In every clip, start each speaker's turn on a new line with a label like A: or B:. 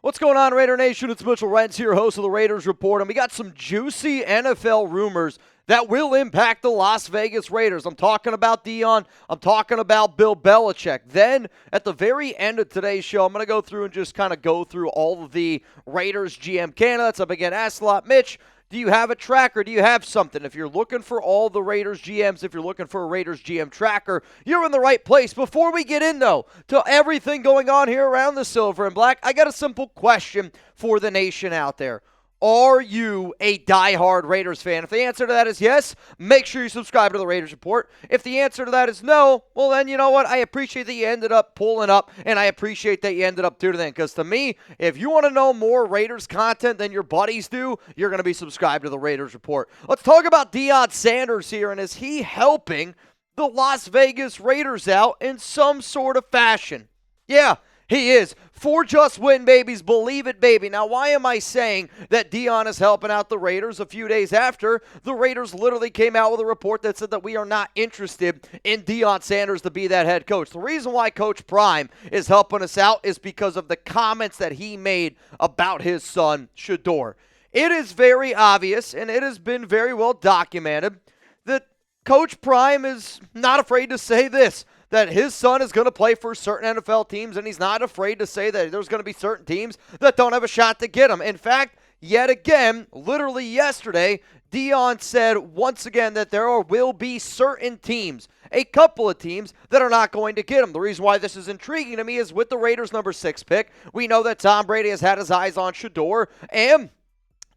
A: What's going on, Raider Nation? It's Mitchell Renz here, host of the Raiders Report, and we got some juicy NFL rumors that will impact the Las Vegas Raiders. I'm talking about Deion. I'm talking about Bill Belichick. Then, at the very end of today's show, I'm going to go through and just kind of go through all of the Raiders GM candidates. I've again asked a lot, Mitch, do you have a tracker? Do you have something? If you're looking for all the Raiders GMs, if you're looking for a Raiders GM tracker, you're in the right place. Before we get in, though, to everything going on here around the silver and black, I got a simple question for the nation out there. Are you a diehard Raiders fan? If the answer to that is yes, make sure you subscribe to the Raiders Report. If the answer to that is no, well then, you know what? I appreciate that you ended up pulling up, and I appreciate that you ended up tuning in. Because to me, if you want to know more Raiders content than your buddies do, you're going to be subscribed to the Raiders Report. Let's talk about Deion Sanders here, and is he helping the Las Vegas Raiders out in some sort of fashion? Yeah, he is. For just win, babies. Believe it, baby. Now, why am I saying that Deion is helping out the Raiders a few days after the Raiders literally came out with a report that said that we are not interested in Deion Sanders to be that head coach? The reason why Coach Prime is helping us out is because of the comments that he made about his son, Shedeur. It is very obvious, and it has been very well documented, that Coach Prime is not afraid to say this, that his son is going to play for certain NFL teams, and he's not afraid to say that there's going to be certain teams that don't have a shot to get him. In fact, yet again, literally yesterday, Deion said once again that there will be certain teams, a couple of teams, that are not going to get him. The reason why this is intriguing to me is with the Raiders' number 6 pick, we know that Tom Brady has had his eyes on Shedeur, and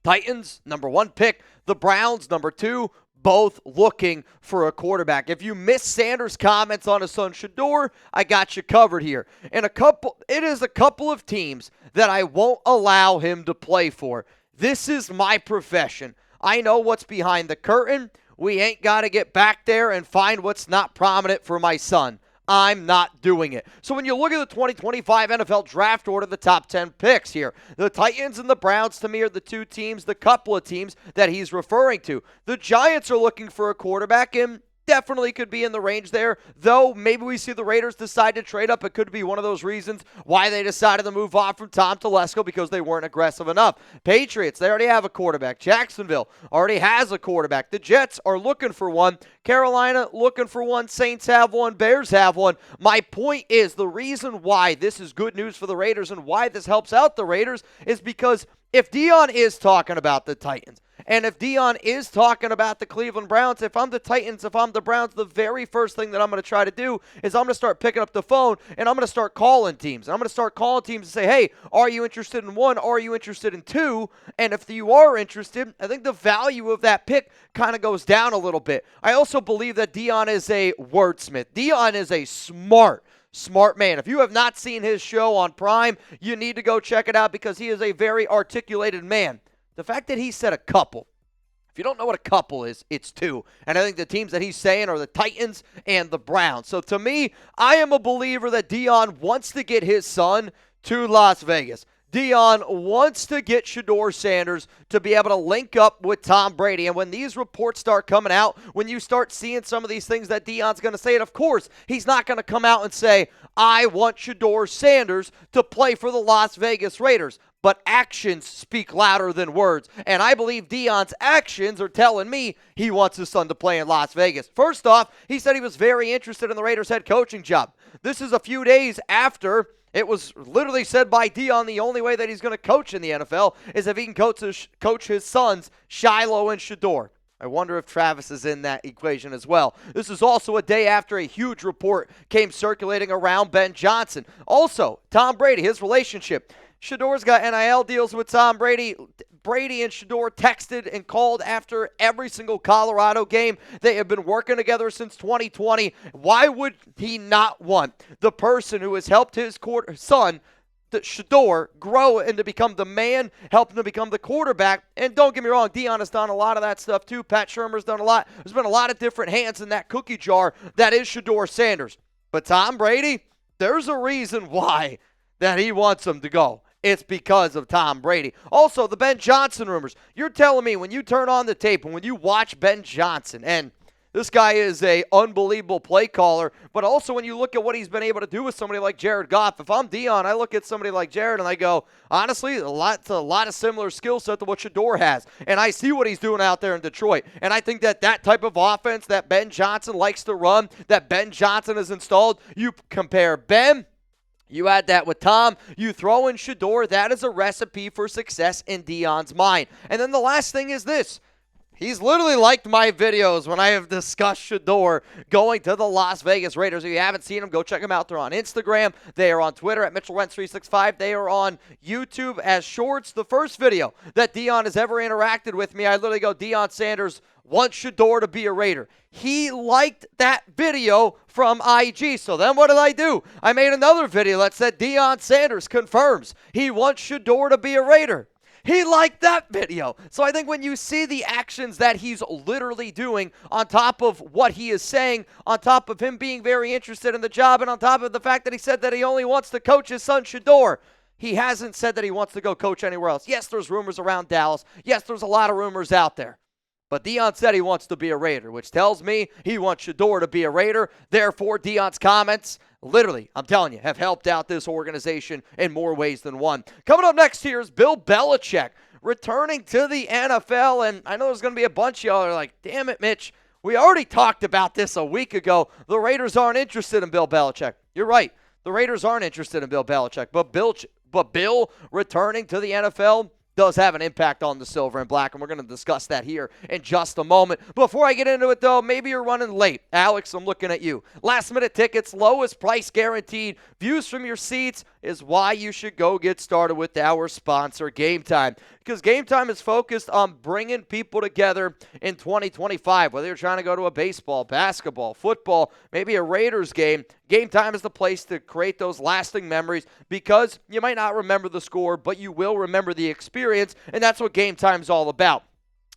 A: Titans, number 1 pick, the Browns, number 2, both looking for a quarterback. If you missed Sanders' comments on his son Shedeur, I got you covered here. And it is a couple of teams that I won't allow him to play for. This is my profession. I know what's behind the curtain. We ain't got to get back there and find what's not prominent for my son. I'm not doing it. So when you look at the 2025 NFL draft order, the top 10 picks here, the Titans and the Browns to me are the two teams, the couple of teams that he's referring to. The Giants are looking for a quarterback and definitely could be in the range there, though maybe we see the Raiders decide to trade up. It could be one of those reasons why they decided to move on from Tom Telesco, because they weren't aggressive enough. Patriots, they already have a quarterback. Jacksonville already has a quarterback. The Jets are looking for one. Carolina looking for one. Saints have one. Bears have one. My point is, the reason why this is good news for the Raiders and why this helps out the Raiders is because if Deion is talking about the Titans, and if Deion is talking about the Cleveland Browns, if I'm the Titans, if I'm the Browns, the very first thing that I'm going to try to do is I'm going to start picking up the phone and I'm going to start calling teams. I'm going to start calling teams and say, hey, are you interested in one? Are you interested in two? And if you are interested, I think the value of that pick kind of goes down a little bit. I also believe that Deion is a wordsmith. Deion is a smart man. If you have not seen his show on Prime, you need to go check it out because he is a very articulated man. The fact that he said a couple, if you don't know what a couple is, it's two. And I think the teams that he's saying are the Titans and the Browns. So to me, I am a believer that Deion wants to get his son to Las Vegas. Deion wants to get Shedeur Sanders to be able to link up with Tom Brady. And when these reports start coming out, when you start seeing some of these things that Deion's going to say, and of course, he's not going to come out and say, I want Shedeur Sanders to play for the Las Vegas Raiders. But actions speak louder than words. And I believe Deion's actions are telling me he wants his son to play in Las Vegas. First off, he said he was very interested in the Raiders head coaching job. This is a few days after it was literally said by Deion the only way that he's going to coach in the NFL is if he can coach his sons, Shiloh and Shedeur. I wonder if Travis is in that equation as well. This is also a day after a huge report came circulating around Ben Johnson. Also, Tom Brady, his relationship. Shedeur's got NIL deals with Tom Brady. Brady and Shedeur texted and called after every single Colorado game. They have been working together since 2020. Why would he not want the person who has helped his son, Shedeur, grow and to become the man, help him to become the quarterback? And don't get me wrong, Deion has done a lot of that stuff too. Pat Shermer's done a lot. There's been a lot of different hands in that cookie jar that is Shedeur Sanders. But Tom Brady, there's a reason why that he wants him to go. It's because of Tom Brady. Also, the Ben Johnson rumors. You're telling me when you turn on the tape and when you watch Ben Johnson, and This guy is a unbelievable play caller, but also when you look at what he's been able to do with somebody like Jared Goff, if I'm Deion, I look at somebody like Jared and I go, honestly, a lot of similar skill set to what Shedeur has, and I see what he's doing out there in Detroit, and I think that type of offense that Ben Johnson likes to run, that Ben Johnson has installed, you compare Ben, you add that with Tom, you throw in Shedeur, that is a recipe for success in Deion's mind. And then the last thing is this. He's literally liked my videos when I have discussed Shedeur going to the Las Vegas Raiders. If you haven't seen them, go check them out. They're on Instagram. They are on Twitter at Mitchell Renz 365. They are on YouTube as shorts. The first video that Deion has ever interacted with me, I literally go, Deion Sanders wants Shedeur to be a Raider. He liked that video from IG. So then what did I do? I made another video that said Deion Sanders confirms he wants Shedeur to be a Raider. He liked that video. So I think when you see the actions that he's literally doing on top of what he is saying, on top of him being very interested in the job, and on top of the fact that he said that he only wants to coach his son Shedeur, he hasn't said that he wants to go coach anywhere else. Yes, there's rumors around Dallas. Yes, there's a lot of rumors out there. But Deion said he wants to be a Raider, which tells me he wants Shedeur to be a Raider. Therefore, Deion's comments, literally, I'm telling you, have helped out this organization in more ways than one. Coming up next here is Bill Belichick returning to the NFL. And I know there's going to be a bunch of y'all that are like, damn it, Mitch, we already talked about this a week ago. The Raiders aren't interested in Bill Belichick. You're right. The Raiders aren't interested in Bill Belichick. But Bill returning to the NFL does have an impact on the silver and black, and we're going to discuss that here in just a moment. Before I get into it, though, maybe you're running late. Alex, I'm looking at you. Last-minute tickets, lowest price guaranteed. Views from your seats is why you should go get started with our sponsor, GameTime. Because GameTime is focused on bringing people together in 2025. Whether you're trying to go to a baseball, basketball, football, maybe a Raiders game, GameTime is the place to create those lasting memories because you might not remember the score, but you will remember the experience, and that's what GameTime is all about.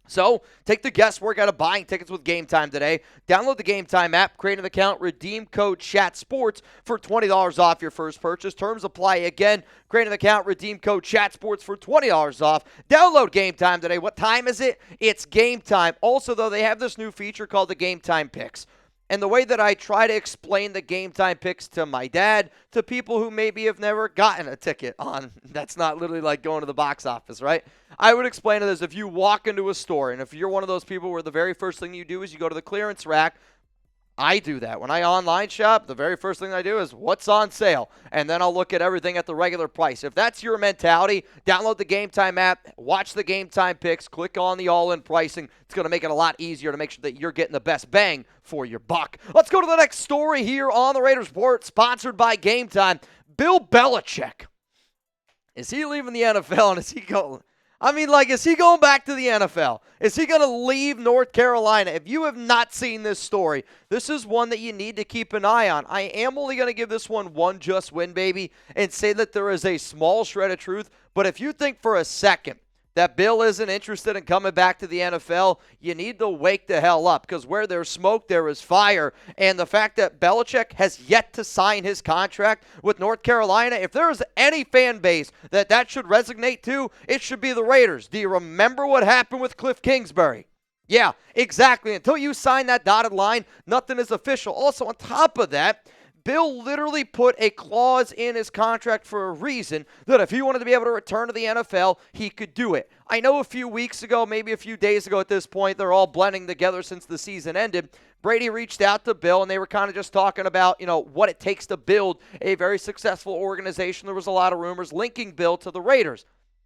A: So, take the guesswork out of buying tickets with GameTime today. Download the GameTime app, create an account, redeem code CHATSPORTS for $20 off your first purchase. Terms apply again. Create an account, redeem code CHATSPORTS for $20 off. Download GameTime today. What time is it? It's game time. Also, though, they have this new feature called the GameTime Picks. And the way that I try to explain the GameTime Picks to my dad, to people who maybe have never gotten a ticket on, that's not literally like going to the box office, right? I would explain it as if you walk into a store, and if you're one of those people where the very first thing you do is you go to the clearance rack, I do that. When I online shop, the very first thing I do is what's on sale, and then I'll look at everything at the regular price. If that's your mentality, download the GameTime app, watch the GameTime Picks, click on the all-in pricing. It's going to make it a lot easier to make sure that you're getting the best bang for your buck. Let's go to the next story here on the Raiders Report, sponsored by GameTime. Bill Belichick. Is he leaving the NFL, and is he going... is he going back to the NFL? Is he going to leave North Carolina? If you have not seen this story, this is one that you need to keep an eye on. I am only going to give this one just win, baby, and say that there is a small shred of truth. But if you think for a second that Bill isn't interested in coming back to the NFL, you need to wake the hell up, because where there's smoke, there is fire. And the fact that Belichick has yet to sign his contract with North Carolina, if there is any fan base that should resonate to, it should be the Raiders. Do you remember what happened with Cliff Kingsbury? Yeah, exactly. Until you sign that dotted line, nothing is official. Also, on top of that, Bill literally put a clause in his contract for a reason that if he wanted to be able to return to the NFL, he could do it. I know a few weeks ago, maybe a few days ago at this point, they're all blending together since the season ended. Brady reached out to Bill, and they were kind of just talking about, what it takes to build a very successful organization. There was a lot of rumors linking Bill to the Raiders.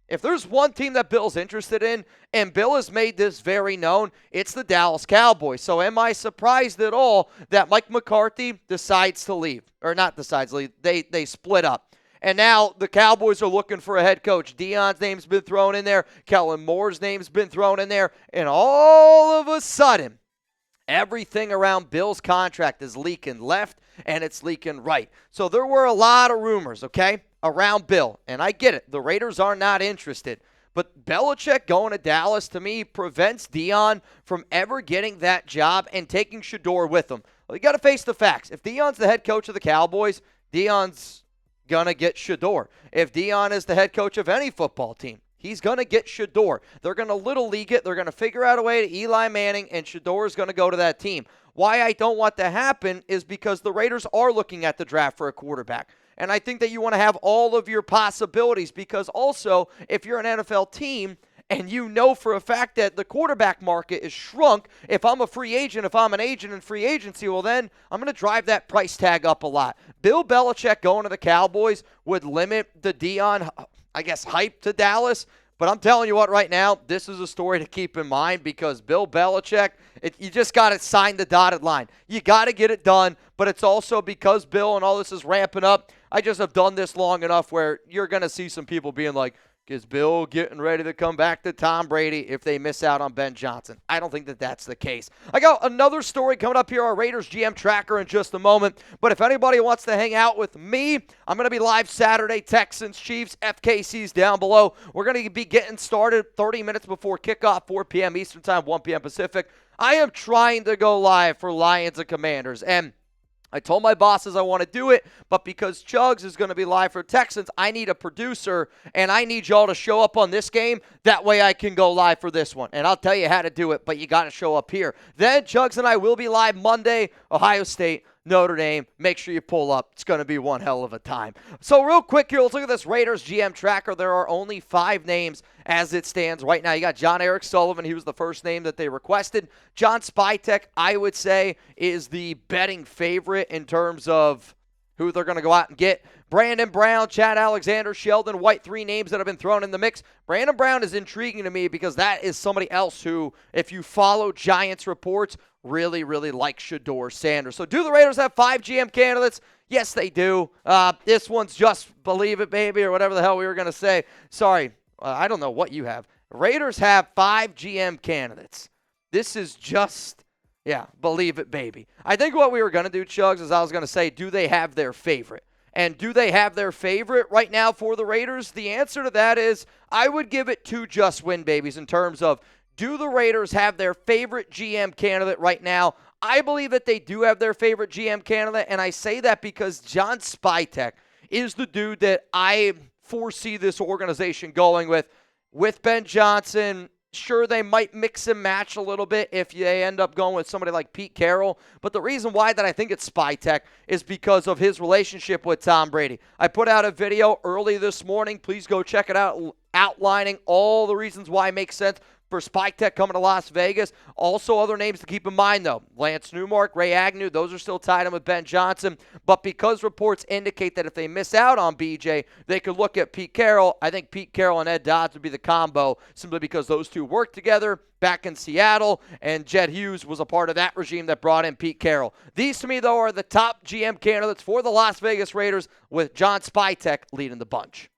A: If there's one team that Bill's interested in, and Bill has made this very known, it's the Dallas Cowboys. So am I surprised at all that Mike McCarthy decides to leave? Or not decides to leave. They split up. And now the Cowboys are looking for a head coach. Deion's name's been thrown in there. Kellen Moore's name's been thrown in there. And all of a sudden, everything around Bill's contract is leaking left and it's leaking right. So there were a lot of rumors, okay, around Bill. And I get it. The Raiders are not interested. But Belichick going to Dallas, to me, prevents Deion from ever getting that job and taking Shedeur with him. Well, you got to face the facts. If Deion's the head coach of the Cowboys, Deion's going to get Shedeur. If Deion is the head coach of any football team, He's going to get Shedeur. They're going to little league it. They're going to figure out a way to Eli Manning, and Shedeur is going to go to that team. Why I don't want that to happen is because the Raiders are looking at the draft for a quarterback. And I think that you want to have all of your possibilities, because also, if you're an NFL team and you know for a fact that the quarterback market is shrunk, if I'm a free agent, if I'm an agent in free agency, well then I'm going to drive that price tag up a lot. Bill Belichick going to the Cowboys would limit the Deion, hype to Dallas. But I'm telling you what, right now, this is a story to keep in mind, because Bill Belichick, you just got to sign the dotted line. You got to get it done, but it's also because Bill and all this is ramping up. I just have done this long enough where you're going to see some people being like, is Bill getting ready to come back to Tom Brady if they miss out on Ben Johnson? I don't think that that's the case. I got another story coming up here, our Raiders GM tracker, in just a moment. But if anybody wants to hang out with me, I'm going to be live Saturday, Texans, Chiefs, FKC's down below. We're going to be getting started 30 minutes before kickoff, 4 p.m. Eastern Time, 1 p.m. Pacific. I am trying to go live for Lions and Commanders, and I told my bosses I want to do it, but because Chugs is going to be live for Texans, I need a producer, and I need y'all to show up on this game. That way I can go live for this one. And I'll tell you how to do it, but you got to show up here. Then Chugs and I will be live Monday, Ohio State, Notre Dame. Make sure you pull up. It's going to be one hell of a time. So real quick here, let's look at this Raiders GM tracker. There are only 5 names as it stands right now. You got John Eric Sullivan. He was the first name that they requested. John Spytek, I would say, is the betting favorite in terms of who they're going to go out and get. Brandon Brown, Chad Alexander, Sheldon White, 3 names that have been thrown in the mix. Brandon Brown is intriguing to me because that is somebody else who, if you follow Giants reports, really, really like Shedeur Sanders. So do the Raiders have 5 GM candidates? Yes, they do. This one's just believe it, baby, or whatever the hell we were going to say. Sorry, I don't know what you have. Raiders have 5 GM candidates. This is just, believe it, baby. I think what we were going to do, Chugs, is I was going to say, do they have their favorite? And do they have their favorite right now for the Raiders? The answer to that is I would give it 2 just win babies in terms of, do the Raiders have their favorite GM candidate right now? I believe that they do have their favorite GM candidate, and I say that because John Spytek is the dude that I foresee this organization going with Ben Johnson. Sure, they might mix and match a little bit if they end up going with somebody like Pete Carroll. But the reason why that I think it's Spytek is because of his relationship with Tom Brady. I put out a video early this morning. Please go check it out, outlining all the reasons why it makes sense for Spytek coming to Las Vegas. Also, other names to keep in mind, though. Lance Newmark, Ray Agnew, those are still tied in with Ben Johnson. But because reports indicate that if they miss out on BJ, they could look at Pete Carroll. I think Pete Carroll and Ed Dodds would be the combo, simply because those two worked together back in Seattle, and Jed Hughes was a part of that regime that brought in Pete Carroll. These, to me, though, are the top GM candidates for the Las Vegas Raiders, with John Spytek leading the bunch.